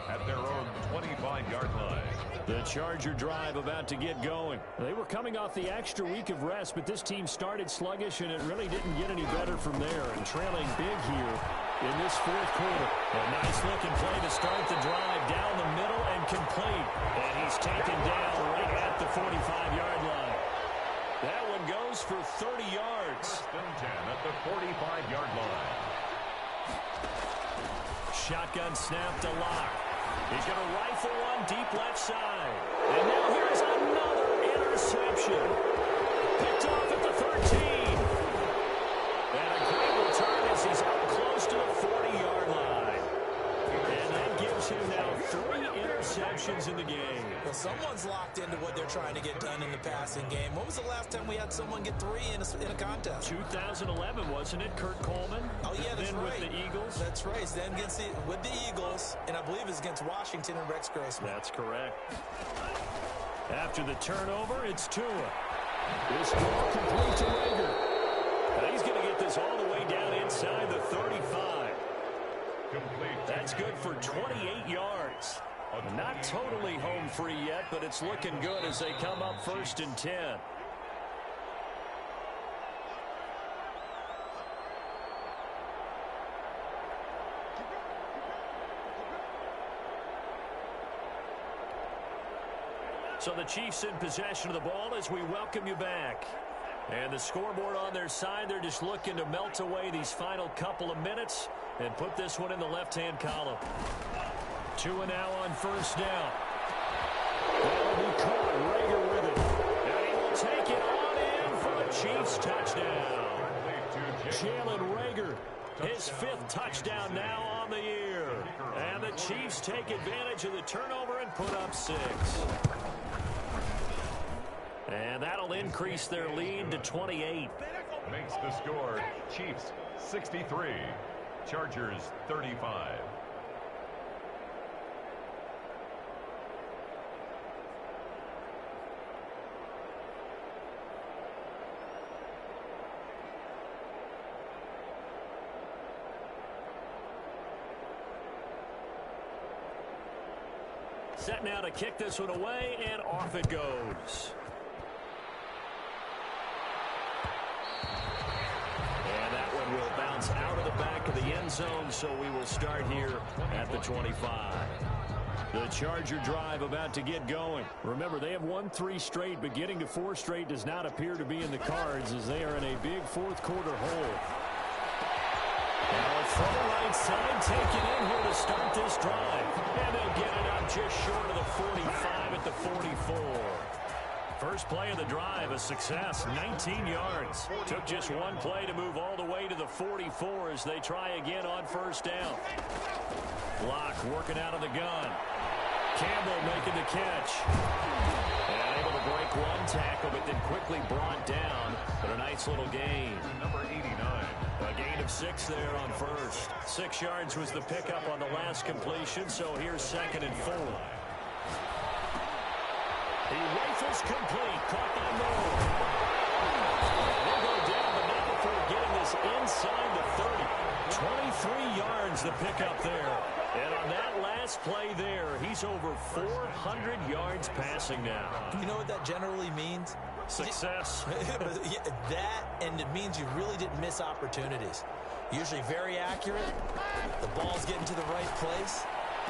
At their own 25-yard line. The Charger drive about to get going. They were coming off the extra week of rest, but this team started sluggish, and it really didn't get any better from there. And trailing big here in this fourth quarter. A nice-looking play to start the drive down the middle and complete. And he's taken down right at the 45-yard line. That one goes for 30 yards. First and 10 at the 45-yard line. Shotgun snap to Lock. He's going to rifle one deep left side. And now here's another interception. Picked off at the 13. And a great return as he's up close to the 40-yard line. And that gives him now 3 interceptions in the game. Well, someone's locked into what they're trying to get done in the passing game. When was the last time we had someone get 3 in a contest? 2011, wasn't it? Kurt Coleman. Oh, yeah, that's then right. With the Eagles. That's right. Then with the Eagles, and I believe it's against Washington and Rex Grossman. That's correct. After the turnover, it's Tua. This ball complete to Rager. And he's going to get this all the way down inside the 35. That's good for 28 yards. Not totally home free yet, but it's looking good as they come up first and 10. So the Chiefs in possession of the ball as we welcome you back. And the scoreboard on their side, they're just looking to melt away these final couple of minutes and put this one in the left-hand column. Tua now on first down. That'll be caught. Rager with it. And he will take it on in for the Chiefs touchdown. Jalen Rager, his 5th touchdown now on the year. And the Chiefs take advantage of the turnover and put up 6. And that'll increase their lead to 28. Makes the score Chiefs 63, Chargers 35. Set now to kick this one away, and off it goes. And that one will bounce out of the back of the end zone, so we will start here at the 25. The Charger drive about to get going. Remember, they have won 3 straight, but getting to 4 straight does not appear to be in the cards as they are in a big fourth-quarter hole. Now a throw right side taken in here to start this drive. And they'll get it up just short of the 45 at the 44. First play of the drive, a success, 19 yards. Took just one play to move all the way to the 44 as they try again on first down. Block working out of the gun. Campbell making the catch. And able to break one tackle, but then quickly brought down. But a nice little gain. Number 89. A gain of 6 there on first. 6 yards was the pickup on the last completion, so here's 2nd and 4. He rifles complete, caught by Moore. They'll go down, but not before getting this inside the 30. 23 yards the pickup there. And on that last play there, he's over 400 yards passing now. You know what that generally means? Success. That, and it means you really didn't miss opportunities. Usually very accurate. The ball's getting to the right place.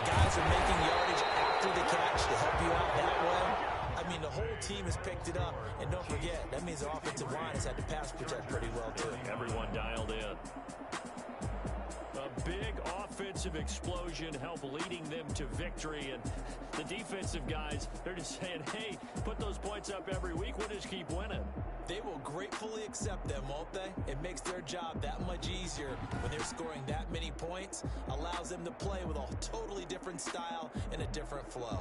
Guys are making yardage after the catch to help you out that way. I mean, the whole team has picked it up. And don't forget, that means the offensive line has had to pass protect pretty well, too. Everyone dialed in. A big offensive explosion helped leading them to victory. And the defensive guys, they're just saying, hey, put those points up every week. We'll just keep winning. They will gratefully accept them, won't they? It makes their job that much easier when they're scoring that many points. Allows them to play with a totally different style and a different flow.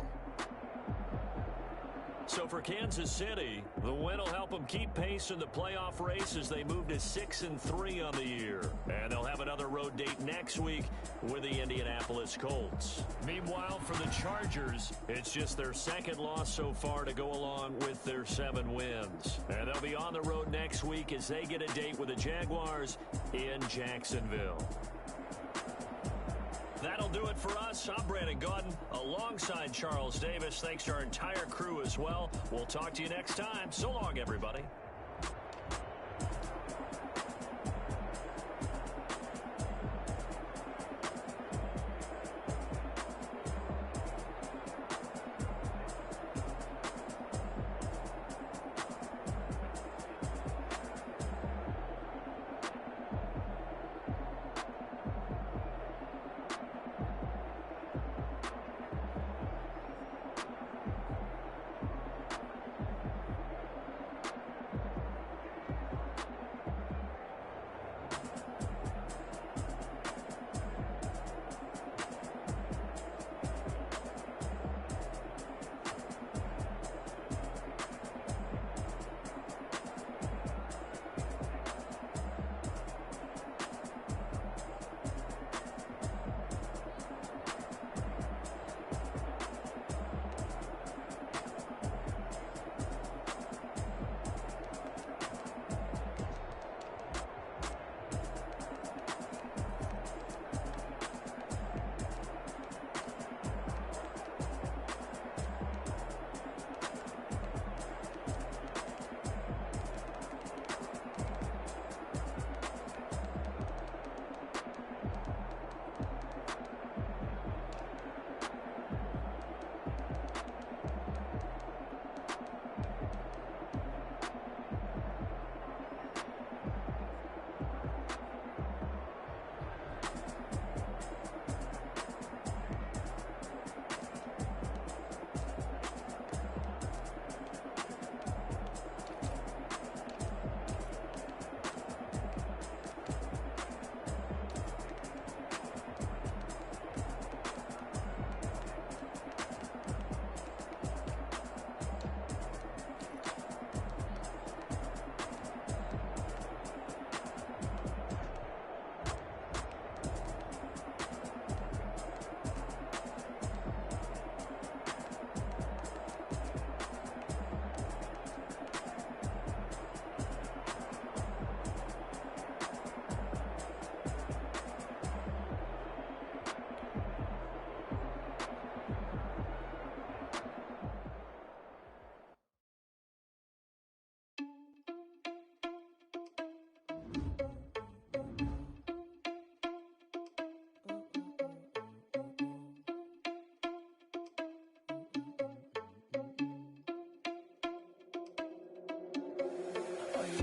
So for Kansas City, the win will help them keep pace in the playoff race as they move to 6-3 on the year. And they'll have another road date next week with the Indianapolis Colts. Meanwhile, for the Chargers, it's just their 2nd loss so far to go along with their 7 wins. And they'll be on the road next week as they get a date with the Jaguars in Jacksonville. That'll do it for us. I'm Brandon Gaudin alongside Charles Davis. Thanks to our entire crew as well. We'll talk to you next time. So long, everybody.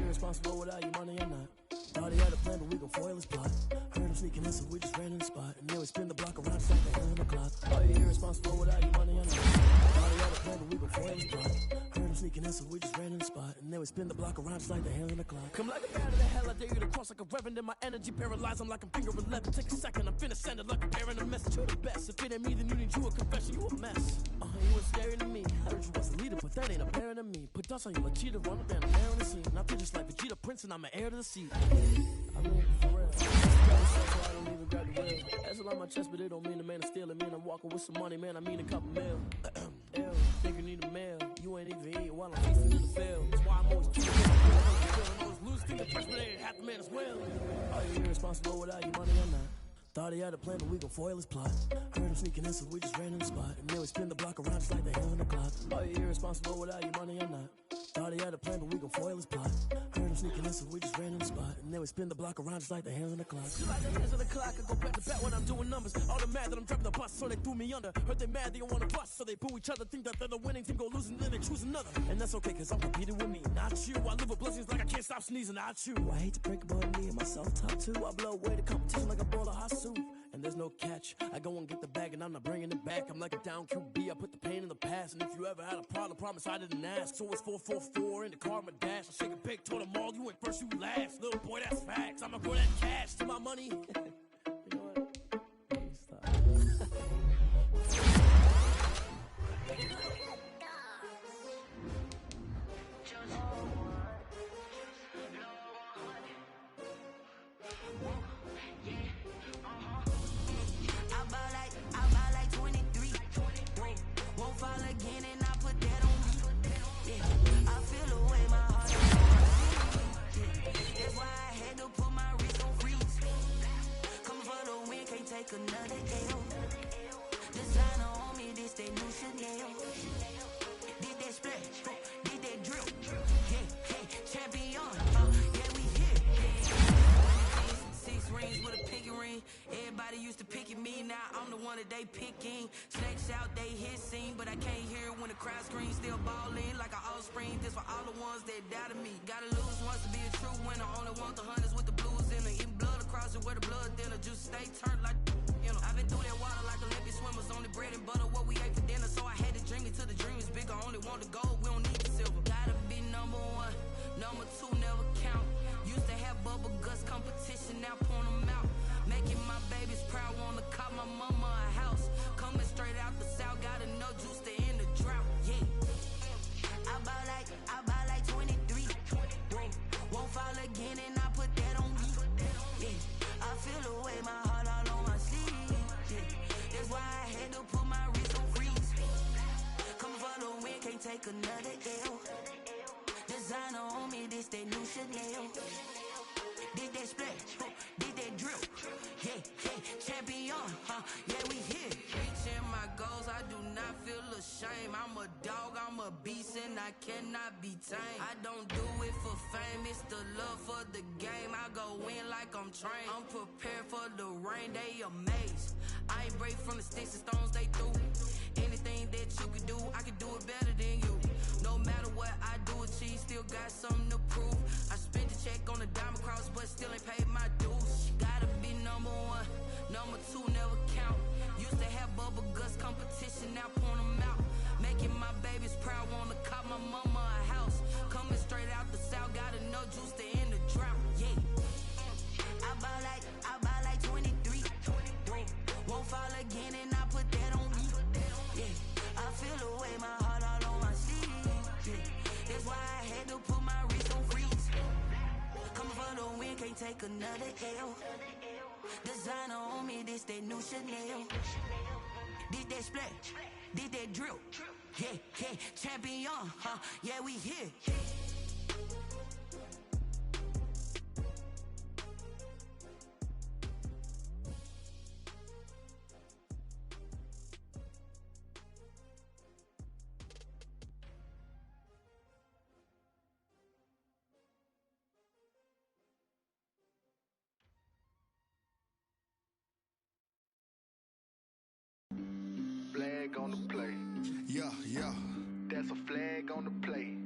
irresponsible without your money or not. Thought he had a plan, but we gon' foil his plot. Heard him sneaking in, so we just ran in the spot. And then we spin the block around, stack the hell in the clock. Are you irresponsible without your money or not? Thought he had a plan, but we gon' foil his plot. Heard him sneaking in, so we just ran in the spot. And then we spin the block around, stack the hell in the clock. Come like a bat of the hell, I dare you to cross like a reverend. In my energy paralyzed, I'm like I'm finger 11. Take a second, I'm finna send it like a bearing a message. You're the best. If it ain't me, then you need you a confession. You a mess. You was staring at me. I heard you was a leader, but that ain't apparent to me. Put dust on you like cheetah, run up and I'm there on the scene. And I feel just like Vegeta Prince, and I'm an heir to the seat. I mean, for real. I don't even grab the wheel. That's a lot on my chest, but it don't mean the man is stealing. Man, I'm walking with some money, man. I mean a couple mil. Ew, think you need a meal. You ain't even eating while I'm feasting in the field. That's why I'm always keeping it. I'm always losing, think the freshman ain't half the man as well. Are you irresponsible without your money or not? Thought he had a plan, but we gon' foil his plot. Heard him sneaking in, so we just ran in the spot. And then we spin the block around, just like the hell in the clock. Are you irresponsible without your money or not? Thought he had a plan, but we gon' foil his plot. Heard him sneaking in, so we just ran in the spot. And then we spin the block around, just like the hands on the clock. Just like the hands on the clock, I go back to back when I'm doing numbers. All the mad that I'm driving the bus, so they threw me under. Heard they mad, they don't wanna bust, so they boo each other. Think that they're the winning team, go losing, then they choose another. And that's okay, cause I'm competing with me, not you. I live with blessings like I can't stop sneezing, not you. I hate to break about me and my self-talk too. I blow away the competition like a bowl of hot soup. And there's no catch. I go and get the bag and I'm not bringing it back. I'm like a down QB, I put the pain in the past. And if you ever had a problem, promise I didn't ask. So it's 444 in the car, my dash. I shake a pig, told them all, you went first, you last. Little boy, that's facts. I'ma grow that cash to my money. You know what? Stop. Take another L. Designer on me, this they new Chanel. Did that splash, did that drill. Yeah, champion, yeah, we here. 6 rings with a pinky ring. Everybody used to pick at me, now I'm the one that they picking. Snakes out, they hit scene, but I can't hear when the crowd screams. Still ballin' like an offspring. This for all the ones that doubted me. Gotta lose once to be a true winner. Only want the hunters with the blues in it. Eating blood across it where the blood thinner. Juice stay turned like, you know. I've been through that water like Olympic swimmers. Only bread and butter, what we ate for dinner. So I had to dream it till the dream is bigger. Only want the gold, we don't need the silver. Gotta be number 1, number 2 never count. Used to have bubble guts competition, now point them out. Making my babies proud, wanna call my mama a house. Coming straight out the south, got enough juice to end the drought. Yeah, I buy like 23. Won't fall again, and I put that on me. Yeah, I feel the way, my heart all on my sleeve. Yeah, that's why I had to put my wrist on freeze. Come for the win, can't take another L. Designer on me, this that new Chanel. Did that splash, did that drill. Yeah, champion, yeah, we here. Reaching my goals, I do not feel ashamed. I'm a dog, I'm a beast, and I cannot be tamed. I don't do it for fame, it's the love for the game. I go in like I'm trained. I'm prepared for the rain, they amazed. I ain't break from the sticks and stones they threw. Anything that you could do, I could do it better than you. No matter what I do, achieve, still got something to prove. I spent the check on the diamond cross, but still ain't paid my dues. Gotta be number 1, number 2 never count. Used to have bubble guts competition, now point them out. Making my babies proud, wanna call my mama a house. Coming straight out the south, got enough juice to end the drought. Yeah, I buy like 23. Won't fall again, and I put that on me. Yeah, I feel the way, my heart all on my sleeve. Yeah, that's why I had to put my wrist on freeze. Coming for the win, can't take another L. Designer on me, this that new Chanel. Did that splash, did that drill. Yeah, champion, yeah, we here. Flag on the play. Yeah. That's a flag on the play.